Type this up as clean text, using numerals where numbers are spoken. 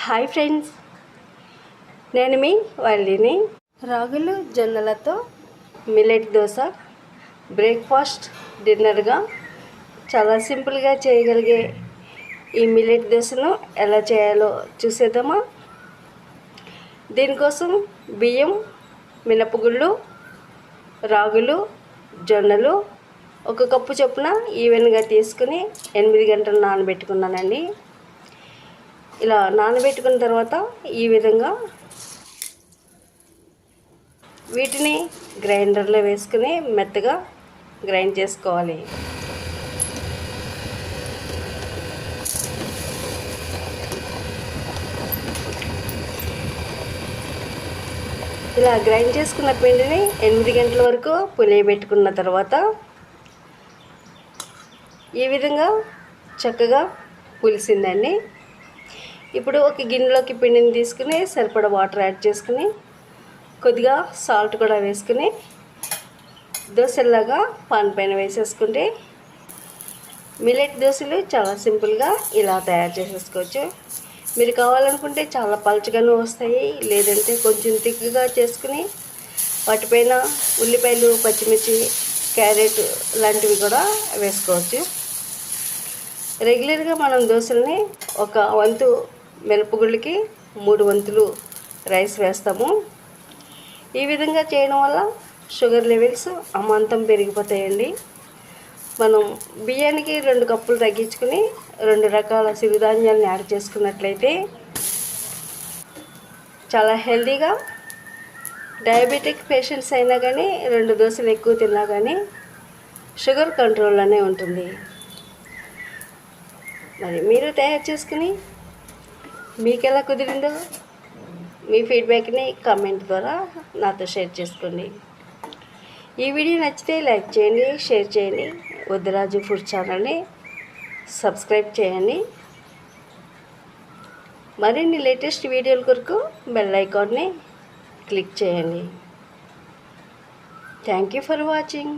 Hi friends, నేను మీ వాళ్ళని. రాగులు జొన్నలతో మిల్లెట్ దోశ బ్రేక్ఫాస్ట్ డిన్నర్గా చాలా సింపుల్గా చేయగలిగే ఈ మిల్లెట్ దోశను ఎలా చేయాలో చూసేద్దామా. దీనికోసం బియ్యం, మినపగుళ్ళు, రాగులు, జొన్నలు 1 కప్పు చొప్పున ఈవెన్గా తీసుకుని 8 గంటలు నానబెట్టుకున్నానండి. ఇలా నానబెట్టుకున్న తర్వాత ఈ విధంగా వీటిని గ్రైండర్లో వేసుకుని మెత్తగా గ్రైండ్ చేసుకోవాలి. ఇలా గ్రైండ్ చేసుకున్న పిండిని 8 గంటల వరకు పులియబెట్టుకున్న తర్వాత ఈ విధంగా చక్కగా పులిసిందండి. ఇప్పుడు ఒక గిన్నెలోకి పిండిని తీసుకుని సరిపడా వాటర్ యాడ్ చేసుకుని కొద్దిగా సాల్ట్ కూడా వేసుకుని దోశలాగా పాన్ పైన వేసేసుకుంటే మిల్లెట్ దోశలు చాలా సింపుల్గా ఇలా తయారు చేసేసుకోవచ్చు. మీరు కావాలనుకుంటే చాలా పలుచగాను వస్తాయి, లేదంటే కొంచెం తిక్కుగా చేసుకుని వాటిపైన ఉల్లిపాయలు, పచ్చిమిర్చి, క్యారెట్ లాంటివి కూడా వేసుకోవచ్చు. రెగ్యులర్గా మనం దోశల్ని 1 వంతు మినపగుళ్ళకి 3 వంతులు రైస్ వేస్తాము. ఈ విధంగా చేయడం వల్ల షుగర్ లెవెల్స్ అమాంతం పెరిగిపోతాయండి. మనం బియ్యానికి 2 కప్పులు తగ్గించుకుని 2 రకాల సిరిధాన్యాలను యాడ్ చేసుకున్నట్లయితే చాలా హెల్తీగా డయాబెటిక్ పేషెంట్స్ అయినా కానీ 2 దోశలు ఎక్కువ తిన్నా కానీ షుగర్ కంట్రోల్లోనే ఉంటుంది. మరి మీరు తయారు చేసుకుని మీకు ఎలా కుదిరిందో మీ ఫీడ్బ్యాక్ని కామెంట్ ద్వారా నాతో షేర్ చేసుకోండి. ఈ వీడియో నచ్చితే లైక్ చేయండి, షేర్ చేయండి. వద్దురాజు ఫుడ్ ఛానల్ని సబ్స్క్రైబ్ చేయండి. మరిన్ని లేటెస్ట్ వీడియోల కొరకు బెల్ ఐకాన్ని క్లిక్ చేయండి. Thank you for watching.